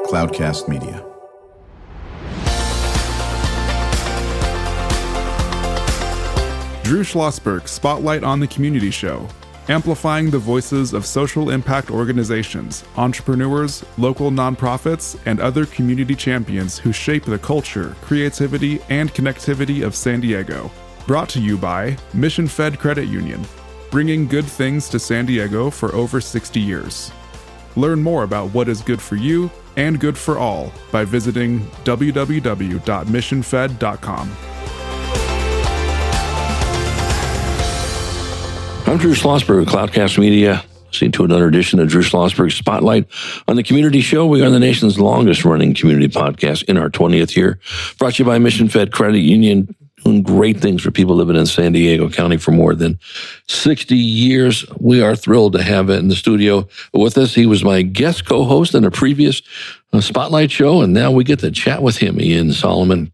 Cloudcast Media. Drew Schlosberg Spotlight on the Community Show, amplifying the voices of social impact organizations, entrepreneurs, local nonprofits, and other community champions who shape the culture, creativity, and connectivity of San Diego. Brought to you by Mission Fed Credit Union, bringing good things to San Diego for over 60 years. Learn more about what is good for you and good for all by visiting www.missionfed.com. I'm Drew Schlosberg of Cloudcast Media. Listening to another edition of Drew Schlosberg Spotlight on the Community Show. We are the nation's longest running community podcast in our 20th year. Brought to you by Mission Fed Credit Union, doing great things for people living in San Diego County for more than 60 years. We are thrilled to have it in the studio with us. He was my guest co-host in a previous Spotlight show, and now we get to chat with him, Ian Solomon.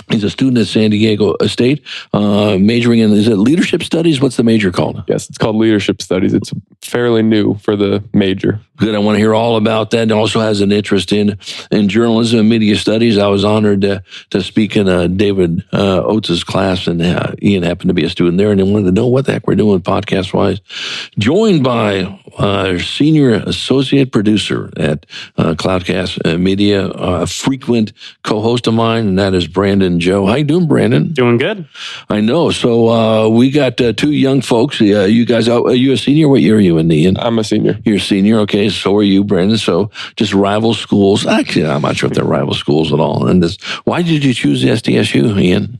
He's a student at San Diego State, majoring in, is it leadership studies? What's the major called? Yes, it's called leadership studies. It's fairly new for the major. Good. I want to hear all about that. And also has an interest in journalism and media studies. I was honored to speak in David Oates' class, and Ian happened to be a student there, and they wanted to know what the heck we're doing podcast-wise. Joined by senior associate producer at Cloudcast Media, a frequent co-host of mine, and that is Brandon Joe. How you doing, Brandon? Doing good. I know. So we got two young folks. You guys, are you a senior? What year are you in, Ian? I'm a senior. You're a senior. Okay. So are you, Brandon. So just rival schools. Actually, I'm not sure if they're rival schools at all. And why did you choose the SDSU, Ian?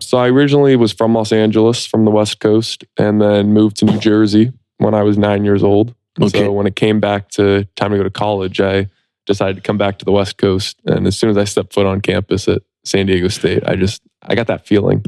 So I originally was from Los Angeles, from the West Coast, and then moved to New Jersey when I was 9 years old. Okay. So when it came back to time to go to college, I decided to come back to the West Coast. And as soon as I stepped foot on campus at San Diego State, I got that feeling,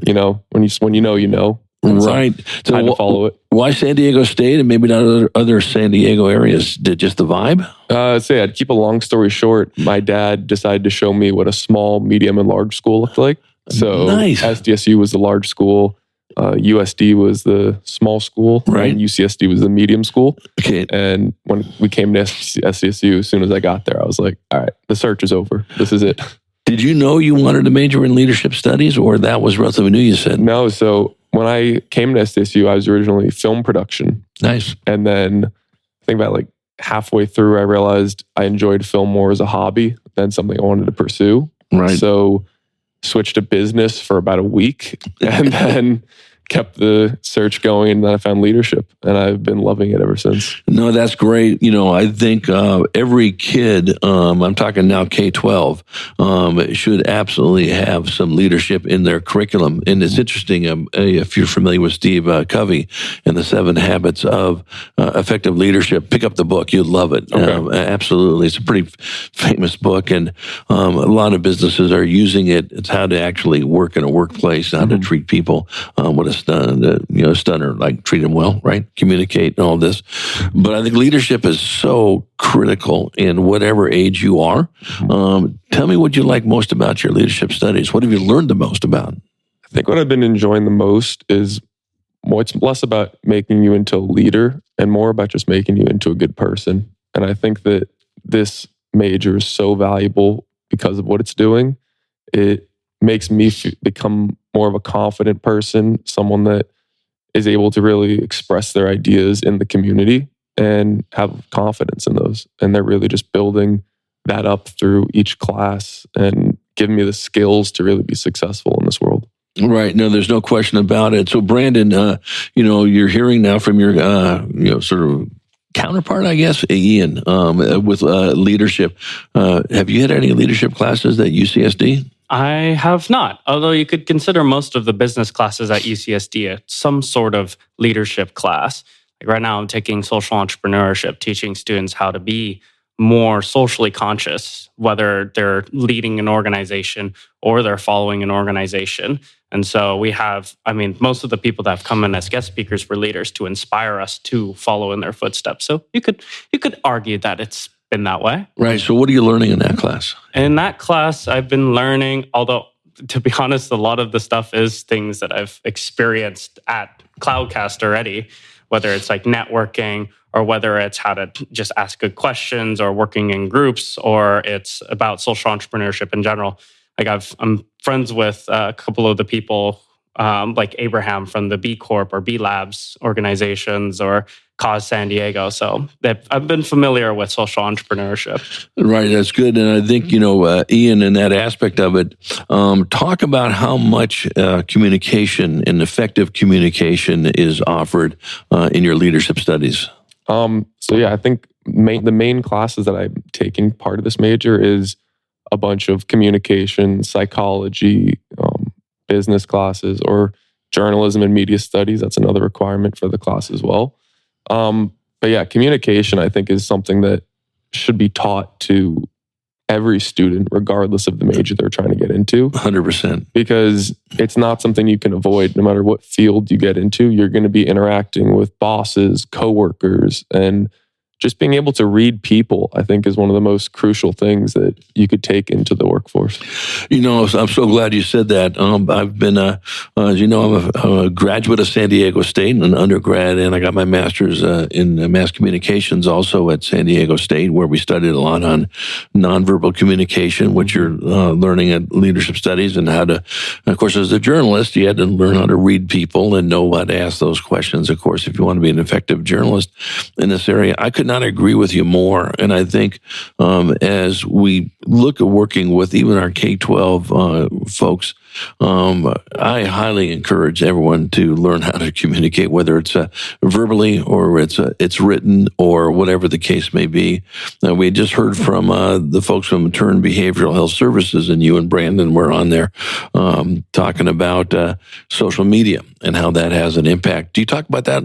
when you know, you know. Right. So I had to follow it. Why San Diego State and maybe not other San Diego areas? Just the vibe? I'd keep a long story short. My dad decided to show me what a small, medium, and large school looked like. So nice. SDSU was the large school. USD was the small school. Right. And UCSD was the medium school. Okay. And when we came to SDSU, as soon as I got there, I was like, all right, the search is over. This is it. Did you know you wanted to major in leadership studies, or that was relatively new, you said? No. So when I came to SDSU, I was originally film production. Nice. And then I think about halfway through, I realized I enjoyed film more as a hobby than something I wanted to pursue. Right. So switched to business for about a week and then kept the search going, and then I found leadership, and I've been loving it ever since. No, that's great. I think every kid, I'm talking now K-12, should absolutely have some leadership in their curriculum. And it's interesting, if you're familiar with Steve Covey and the 7 Habits of Effective Leadership, pick up the book. You'll love it. Okay. Absolutely. It's a pretty famous book, and a lot of businesses are using it. It's how to actually work in a workplace, how to treat people, what a stunner, like treat them well, right? Communicate and all this. But I think leadership is so critical in whatever age you are. Tell me what you like most about your leadership studies. What have you learned the most about? I think what I've been enjoying the most is it's less about making you into a leader and more about just making you into a good person. And I think that this major is so valuable because of what it's doing. It makes me become more of a confident person, someone that is able to really express their ideas in the community and have confidence in those. And they're really just building that up through each class and giving me the skills to really be successful in this world. Right. No, there's no question about it. So Brandon, you're hearing now from your, sort of counterpart, I guess, Ian, with leadership. Have you had any leadership classes at UCSD? I have not, although you could consider most of the business classes at UCSD some sort of leadership class. Right now I'm taking social entrepreneurship, teaching students how to be more socially conscious, whether they're leading an organization or they're following an organization. And so we have, most of the people that have come in as guest speakers were leaders to inspire us to follow in their footsteps. So you could argue that it's been that way. Right. So what are you learning in that class? In that class, I've been learning, although to be honest, a lot of the stuff is things that I've experienced at Cloudcast already. whether it's like networking or whether it's how to just ask good questions or working in groups, or it's about social entrepreneurship in general. Like I'm friends with a couple of the people like Abraham from the B Corp or B Labs organizations or Cause San Diego. So I've been familiar with social entrepreneurship. Right, that's good. And I think, Ian, in that aspect of it, talk about how much communication and effective communication is offered in your leadership studies. I think the main classes that I'm taking part of this major is a bunch of communication, psychology, business classes, or journalism and media studies. That's another requirement for the class as well. Communication, I think, is something that should be taught to every student, regardless of the major they're trying to get into. 100%. Because it's not something you can avoid. No matter what field you get into, you're going to be interacting with bosses, coworkers, and just being able to read people, I think, is one of the most crucial things that you could take into the workforce. I'm so glad you said that. I've been, as you know, I'm a graduate of San Diego State, an undergrad, and I got my master's in mass communications also at San Diego State, where we studied a lot on nonverbal communication, which you're learning at leadership studies, and how to, of course, as a journalist, you had to learn how to read people and know how to ask those questions, of course, if you want to be an effective journalist in this area. I could not agree with you more. And I think as we look at working with even our K-12 folks, I highly encourage everyone to learn how to communicate, whether it's verbally or it's written or whatever the case may be. We just heard from the folks from Turn Behavioral Health Services, and you and Brandon were on there talking about social media and how that has an impact. Do you talk about that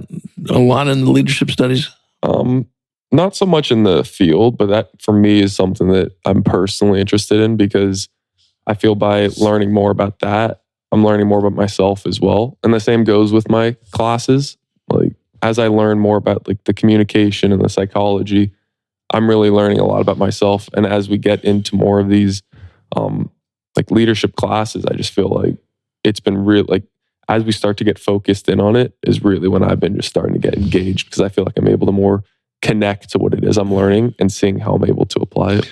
a lot in the leadership studies? Not so much in the field, but that for me is something that I'm personally interested in, because I feel by learning more about that, I'm learning more about myself as well. And the same goes with my classes. Like, as I learn more about like the communication and the psychology, I'm really learning a lot about myself. And as we get into more of these like leadership classes, I just feel like it's been real, like as we start to get focused in on it is really when I've been just starting to get engaged, because I feel like I'm able to more connect to what it is I'm learning and seeing how I'm able to apply it.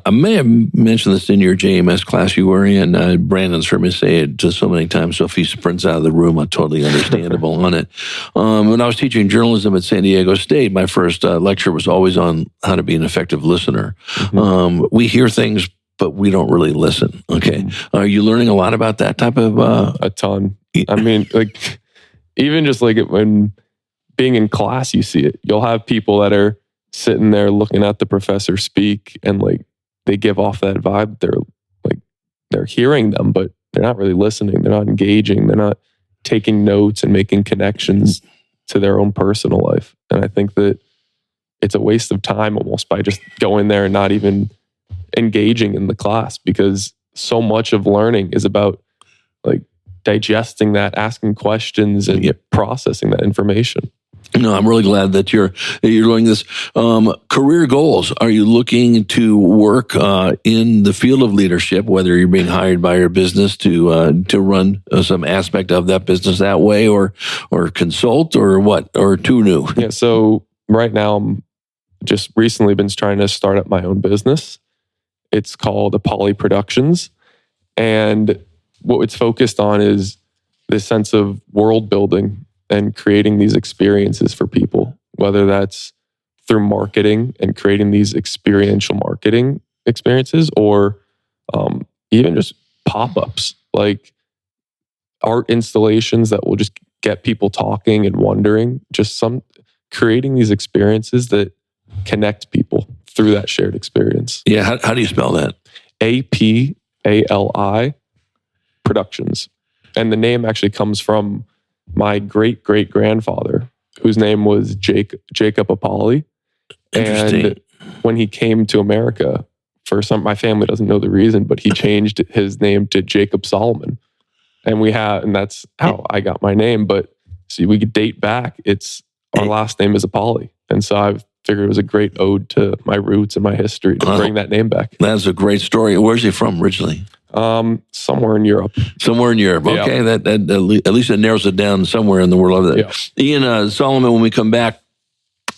I may have mentioned this in your JMS class you were in. Brandon's heard me say it just so many times, so if he sprints out of the room, I'm totally understandable on it. When I was teaching journalism at San Diego State, my first lecture was always on how to be an effective listener. Mm-hmm. We hear things, but we don't really listen. Okay. Mm-hmm. Are you learning a lot about that type of... A ton. I mean, like, even just like when being in class, you see it. You'll have people that are sitting there looking at the professor speak, and like they give off that vibe. They're hearing them, but they're not really listening. They're not engaging. They're not taking notes and making connections to their own personal life. And I think that it's a waste of time almost by just going there and not even engaging in the class, because so much of learning is about like digesting that, asking questions, and processing that information. No, I'm really glad that you're doing this. Career goals. Are you looking to work in the field of leadership, whether you're being hired by your business to run some aspect of that business that way, or consult, or what, or too new? Yeah, so right now I'm just recently been trying to start up my own business. It's called Apali Productions. And what it's focused on is this sense of world building and creating these experiences for people, whether that's through marketing and creating these experiential marketing experiences, or even just pop-ups, like art installations that will just get people talking and wondering, creating these experiences that connect people through that shared experience. Yeah, how do you spell that? Apali Productions. And the name actually comes from my great-great-grandfather, whose name was Jacob Apali. And when he came to America, my family doesn't know the reason, but he changed his name to Jacob Solomon. And that's how I got my name. But see, we could date back. Our last name is Apali. And so I figured it was a great ode to my roots and my history to bring that name back. That's a great story. Where's he from originally? Somewhere in Europe. Somewhere in Europe. Okay, Yeah. that at least it narrows it down somewhere in the world of that. Yeah. Ian Solomon, when we come back,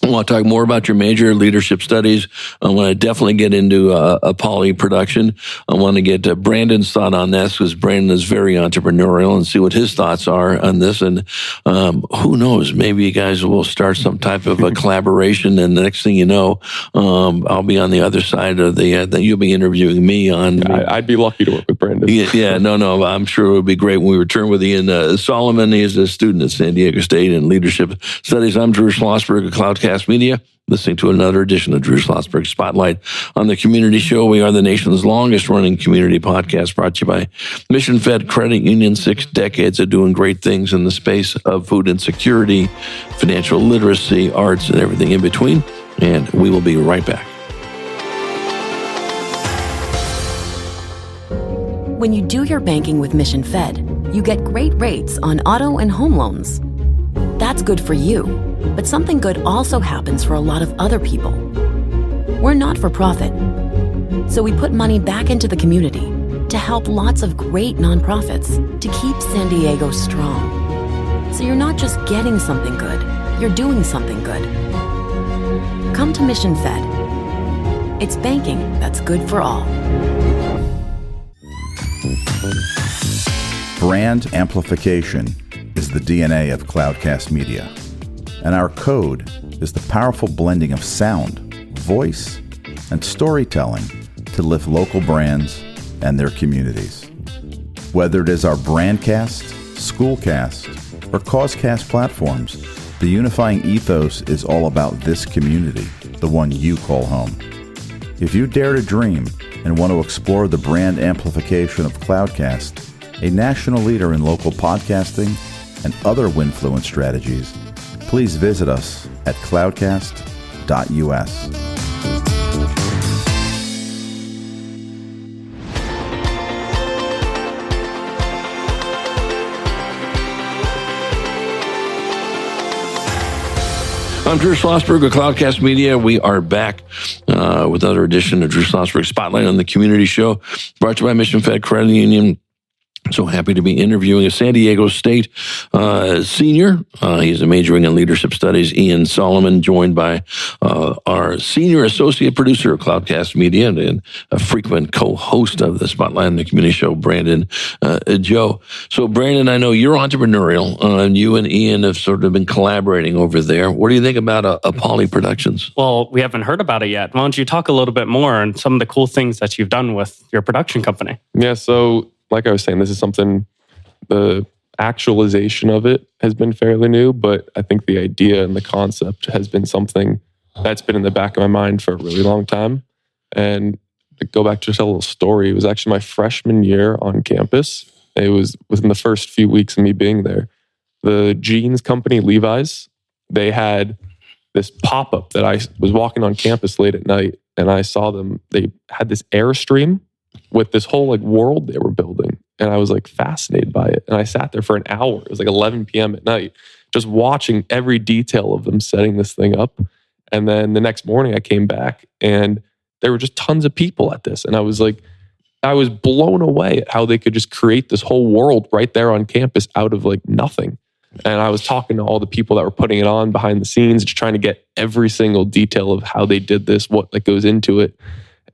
I want to talk more about your major, leadership studies. I want to definitely get into Apali Production. I want to get Brandon's thought on this because Brandon is very entrepreneurial and see what his thoughts are on this. And who knows, maybe you guys will start some type of a collaboration. And the next thing you know, I'll be on the other side of that you'll be interviewing me on. I'd be lucky to work with Brandon. No, I'm sure it would be great when we return with Ian Solomon. He is a student at San Diego State in leadership studies. I'm Drew Schlosberg of Cloudcast Media, listening to another edition of Drew Schlosberg Spotlight on the Community Show. We are the nation's longest running community podcast, brought to you by Mission Fed Credit Union. 6 decades of doing great things in the space of food insecurity, financial literacy, arts, and everything in between. And we will be right back. When you do your banking with Mission Fed, you get great rates on auto and home loans. That's good for you, but something good also happens for a lot of other people. We're not for profit, so we put money back into the community to help lots of great nonprofits to keep San Diego strong. So you're not just getting something good, you're doing something good. Come to Mission Fed. It's banking that's good for all. Brand amplification is the DNA of Cloudcast Media, and our code is the powerful blending of sound, voice, and storytelling to lift local brands and their communities. Whether it is our Brandcast, Schoolcast, or Causecast platforms, the unifying ethos is all about this community, the one you call home. If you dare to dream and want to explore the brand amplification of Cloudcast, a national leader in local podcasting and other Winfluence strategies, please visit us at cloudcast.us. I'm Drew Schlosberg of Cloudcast Media. We are back with another edition of Drew Schlosberg Spotlight on the Community Show, brought to you by Mission Fed Credit Union. So happy to be interviewing a San Diego State senior. He's majoring in leadership studies, Ian Solomon, joined by our senior associate producer of Cloudcast Media and a frequent co-host of the Spotlight on the Community Show, Brandon Joe. So Brandon, I know you're entrepreneurial, and you and Ian have sort of been collaborating over there. What do you think about Apali Productions? Well, we haven't heard about it yet. Why don't you talk a little bit more on some of the cool things that you've done with your production company? Yeah, so like I was saying, this is something, the actualization of it has been fairly new, but I think the idea and the concept has been something that's been in the back of my mind for a really long time. And to go back to just a little story, it was actually my freshman year on campus. It was within the first few weeks of me being there. The jeans company, Levi's, they had this pop-up that I was walking on campus late at night and I saw them. They had this Airstream with this whole like world they were building. And I was like fascinated by it. And I sat there for an hour. It was like 11 p.m. at night, just watching every detail of them setting this thing up. And then the next morning I came back and there were just tons of people at this. And I was blown away at how they could just create this whole world right there on campus out of like nothing. And I was talking to all the people that were putting it on behind the scenes, just trying to get every single detail of how they did this, what like goes into it.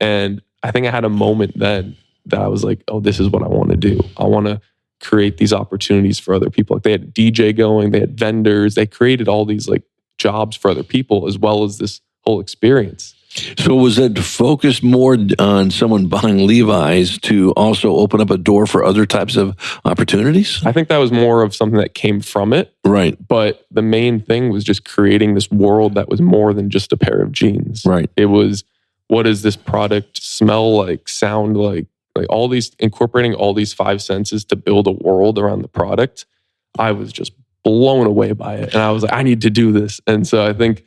And I think I had a moment then that I was like, oh, this is what I want to do. I want to create these opportunities for other people. Like they had a DJ going, they had vendors, they created all these like jobs for other people as well as this whole experience. So was it focused more on someone buying Levi's to also open up a door for other types of opportunities? I think that was more of something that came from it. Right. But the main thing was just creating this world that was more than just a pair of jeans. Right. It was, what does this product smell like, sound like all these, incorporating all these 5 senses to build a world around the product. I was just blown away by it. And I was like, I need to do this. And so I think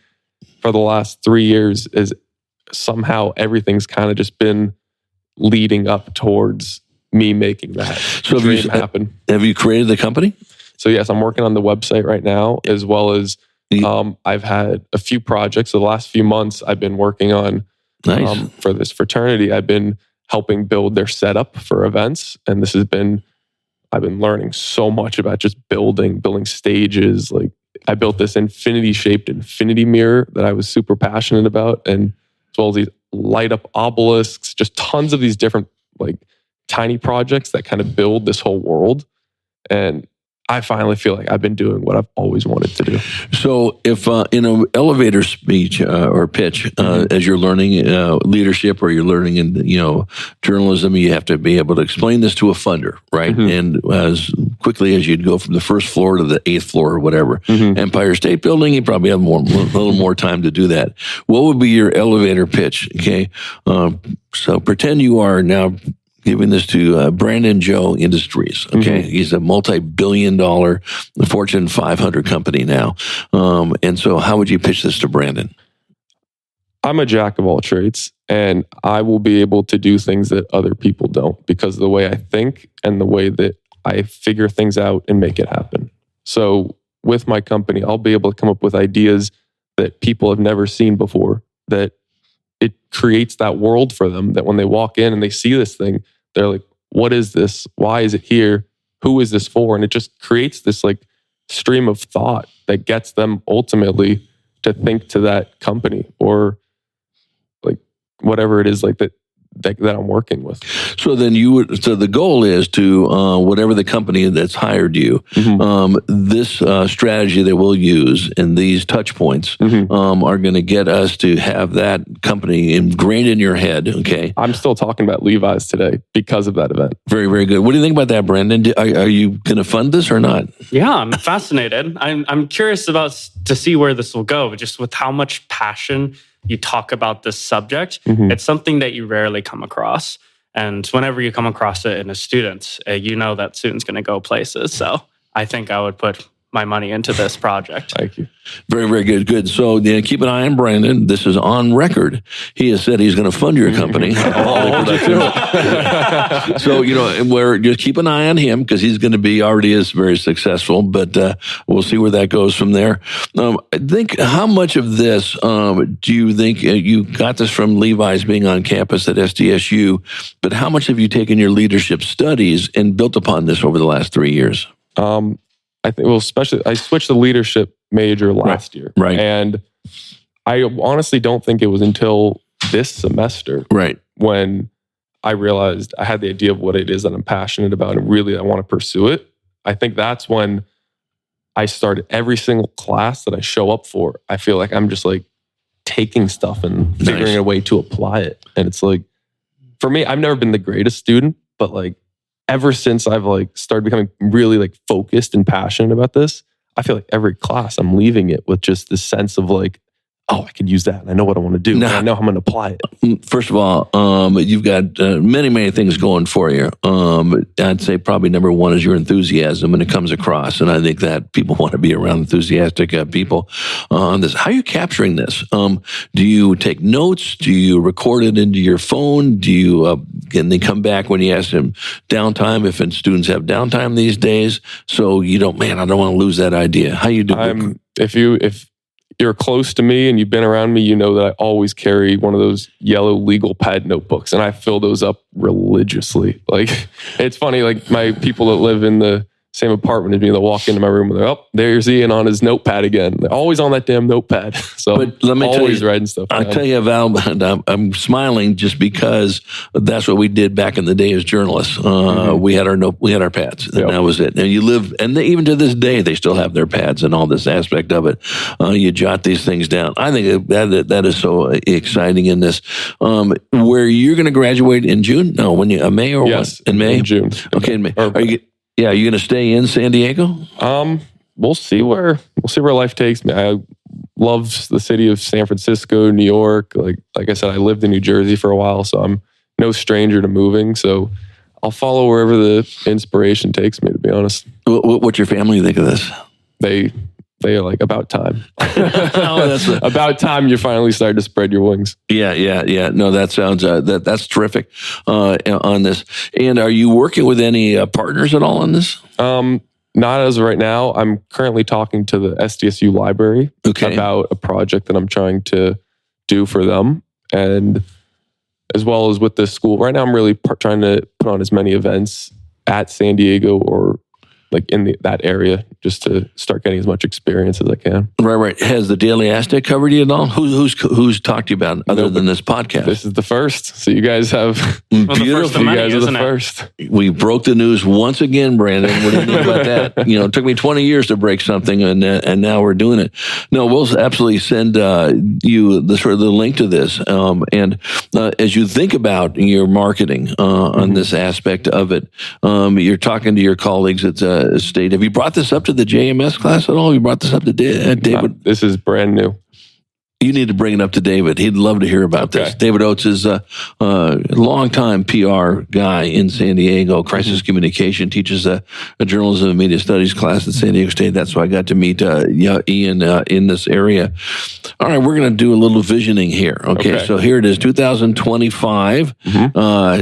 for the last 3 years is somehow everything's kind of just been leading up towards me making that dream happen. Have you created the company? So yes, I'm working on the website right now, as well as I've had a few projects. So the last few months I've been working on for this fraternity. I've been helping build their setup for events. And I've been learning so much about just building stages. Like I built this infinity-shaped infinity mirror that I was super passionate about, and as well as these light-up obelisks, just tons of these different like tiny projects that kind of build this whole world. And I finally feel like I've been doing what I've always wanted to do. So if in an elevator speech or pitch, as you're learning leadership or you're learning in journalism, you have to be able to explain this to a funder, right? And as quickly as you'd go from the first floor to the 8th floor or whatever, Empire State Building, you probably have a little more time to do that. What would be your elevator pitch? Okay, so pretend you are now giving this to Brandon Joe Industries. Okay, he's a multi-billion-dollar Fortune 500 company now. And so, how would you pitch this to Brandon? I'm a jack of all trades, and I will be able to do things that other people don't because of the way I think and the way that I figure things out and make it happen. So, with my company, I'll be able to come up with ideas that people have never seen before, that it creates that world for them, that when they walk in and they see this thing, they're like, what is this? Why is it here? Who is this for? And it just creates this like stream of thought that gets them ultimately to think to that company or like whatever it is like that I'm working with. So then so the goal is to, whatever the company that's hired you, this strategy that we'll use and these touch points are going to get us to have that company ingrained in your head, okay? I'm still talking about Levi's today because of that event. Very, very good. What do you think about that, Brandon? Are you going to fund this or not? Yeah, I'm fascinated. I'm curious to see where this will go, just with how much passion you talk about this subject. It's something that you rarely come across. And whenever you come across it in a student, you know that student's going to go places. So I think I would put my money into this project. Thank you. Very, very good. Good. So keep an eye on Brandon. This is on record. He has said he's going to fund your company. So, where just keep an eye on him because he's going to be already is very successful, but we'll see where that goes from there. I think how much of this do you think you got this from Levi's being on campus at SDSU, but how much have you taken your leadership studies and built upon this over the last 3 years? I think, especially, I switched the leadership major last year. Right. And I honestly don't think it was until this semester when I realized I had the idea of what it is that I'm passionate about and really I want to pursue it. I think that's when I started every single class that I show up for. I feel like I'm just like taking stuff and figuring a way to apply it. And it's like, for me, I've never been the greatest student, but like, ever since I've like started becoming really like focused and passionate about this, I feel like every class I'm leaving it with just this sense of like, oh, I could use that. And I know what I want to do. And I know how I'm going to apply it. First of all, you've got many, many things going for you. I'd say probably number one is your enthusiasm and it comes across. And I think that people want to be around enthusiastic people on this. How are you capturing this? Do you take notes? Do you record it into your phone? Do you, can they come back when you ask them downtime, if students have downtime these days? So you don't, I don't want to lose that idea. How you do If you're close to me and you've been around me, you know that I always carry one of those yellow legal pad notebooks and I fill those up religiously. Like, it's funny, like my people that live in the same apartment as me, they'll walk into my room and they're, oh, there's Ian on his notepad again. They're always on that damn notepad. So but let me always tell you, writing stuff. I'll tell you, Val, I'm smiling just because that's what we did back in the day as journalists. We had our pads, and that was it. And you live, and even to this day, they still have their pads and all this aspect of it. You jot these things down. I think that is so exciting in this. Where you're going to graduate in June? No, when May or yes, what? In May? In June. Okay, in May. Are you going to stay in San Diego? We'll see where life takes me. I love the city of San Francisco, New York. Like I said, I lived in New Jersey for a while, so I'm no stranger to moving. So I'll follow wherever the inspiration takes me, to be honest. What's your family think of this? They are like, about time. About time you finally started to spread your wings. Yeah. No, that sounds that's terrific on this. And are you working with any partners at all on this? Not as of right now. I'm currently talking to the SDSU library about a project that I'm trying to do for them. And as well as with this school. Right now, I'm really trying to put on as many events at San Diego or like in that area, just to start getting as much experience as I can. Right. Has the Daily Aztec covered you at all? Who's talked to you about it other than this podcast? This is the first. So you guys have beautiful. You guys are the isn't it? first. We broke the news once again, Brandon. What do you think about that? It took me 20 years to break something, and now we're doing it. No, we'll absolutely send you the link to this. And as you think about your marketing on this aspect of it, you're talking to your colleagues at State. Have you brought this up to the JMS class at all? You brought this up to David? This is brand new. You need to bring it up to David. He'd love to hear about this. David Oates is a longtime PR guy in San Diego, crisis communication, teaches a journalism and media studies class at San Diego State. That's why I got to meet Ian in this area. All right, we're going to do a little visioning here. Okay, so here it is, 2025,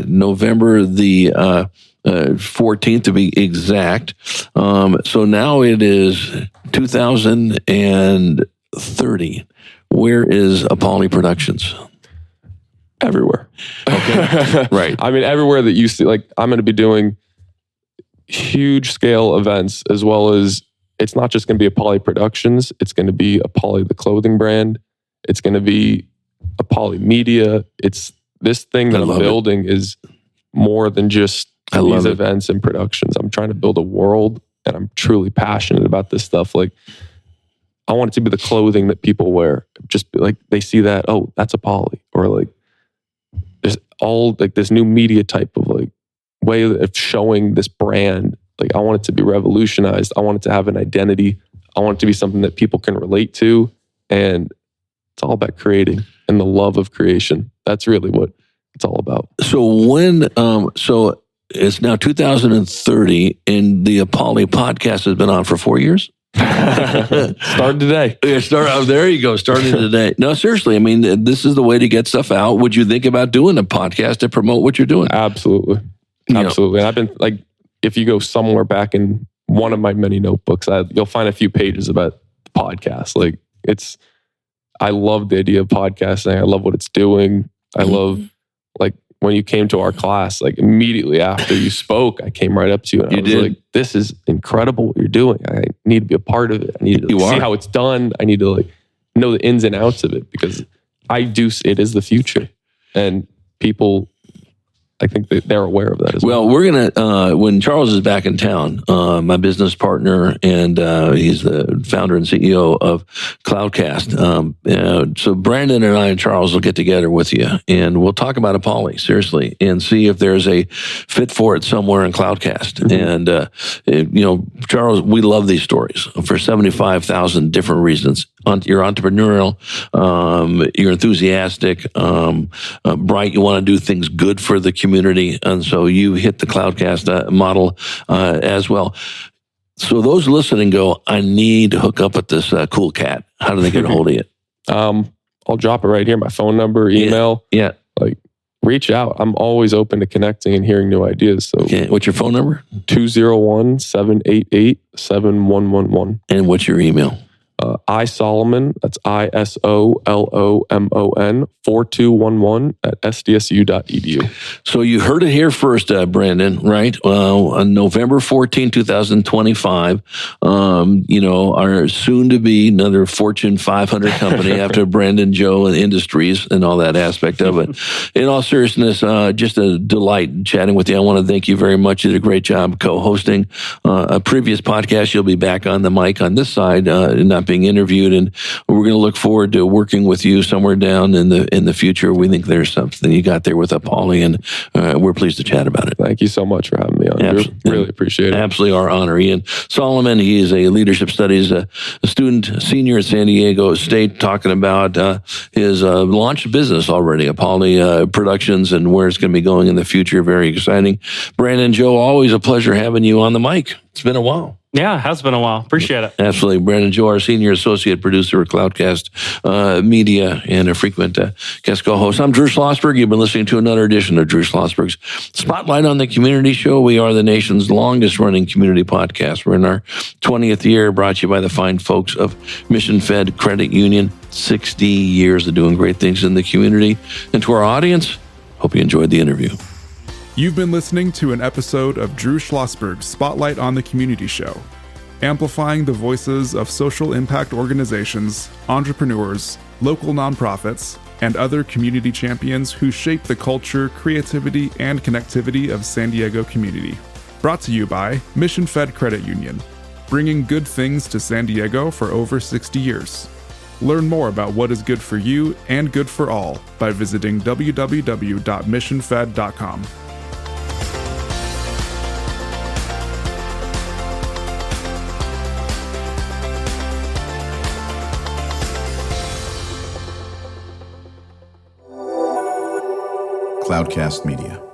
November the 14th to be exact. So now it is 2030. Where is Apali Productions? Everywhere. Okay. Right. I mean, everywhere that you see, like I'm going to be doing huge scale events, as well as it's not just going to be Apali Productions. It's going to be Apali, the clothing brand. It's going to be Apali Media. It's this thing that I'm building is more than just these events and productions. I'm trying to build a world, and I'm truly passionate about this stuff. Like, I want it to be the clothing that people wear. Just like they see that, oh, that's Apali, or like there's all like this new media type of like way of showing this brand. Like I want it to be revolutionized. I want it to have an identity. I want it to be something that people can relate to, and it's all about creating and the love of creation. That's really what it's all about. So when it's now 2030, and the Apali podcast has been on for 4 years. Started today. There you go. Starting today. No, seriously. I mean, this is the way to get stuff out. Would you think about doing a podcast to promote what you're doing? Absolutely. Absolutely. And I've been like, if you go somewhere back in one of my many notebooks, you'll find a few pages about the podcast. Like I love the idea of podcasting. I love what it's doing. I love like when you came to our class, like immediately after you spoke, I came right up to you and I was like, this is incredible what you're doing. I need to be a part of it. I need to see how it's done. I need to like know the ins and outs of it, because it is the future. And people, I think that they're aware of that as well. Well, we're going to, when Charles is back in town, my business partner, and he's the founder and CEO of Cloudcast. So Brandon and I and Charles will get together with you, and we'll talk about Apali, seriously, and see if there's a fit for it somewhere in Cloudcast. And, Charles, we love these stories for 75,000 different reasons. You're entrepreneurial, you're enthusiastic, bright, you want to do things good for the community, and so you hit the Cloudcast model as well. So those listening go, I need to hook up with this cool cat. How do they get a hold of you? I'll drop it right here. My phone number, email. Yeah. Like, reach out. I'm always open to connecting and hearing new ideas. So, what's your phone number? 201-788-7111. And what's your email? iSolomon, that's ISOLOMON 4211 at sdsu.edu. So you heard it here first, Brandon, right? On November 14, 2025, our soon-to-be another Fortune 500 company after Brandon Joe and Industries and all that aspect of it. In all seriousness, just a delight chatting with you. I want to thank you very much. You did a great job co-hosting a previous podcast. You'll be back on the mic on this side, not being interviewed, and we're going to look forward to working with you somewhere down in the future. We think there's something you got there with Apali, and we're pleased to chat about it. Thank you so much for having me on. Really appreciate it. Absolutely our honor. Ian Solomon, he is a leadership studies a senior at San Diego State, talking about his launched business already, Apali Productions, and where it's going to be going in the future. Very exciting. Brandon, Joe, always a pleasure having you on the mic. It's been a while. Yeah, it has been a while. Appreciate it. Absolutely. Brandon Joe, our senior associate producer at Cloudcast Media and a frequent guest co-host. I'm Drew Schlosberg. You've been listening to another edition of Drew Schlosberg's Spotlight on the Community Show. We are the nation's longest running community podcast. We're in our 20th year, brought to you by the fine folks of Mission Fed Credit Union. 60 years of doing great things in the community. And to our audience, Hope you enjoyed the interview. You've been listening to an episode of Drew Schlosberg's Spotlight on the Community Show, amplifying the voices of social impact organizations, entrepreneurs, local nonprofits, and other community champions who shape the culture, creativity, and connectivity of San Diego community. Brought to you by Mission Fed Credit Union, bringing good things to San Diego for over 60 years. Learn more about what is good for you and good for all by visiting www.missionfed.com. Cloudcast Media.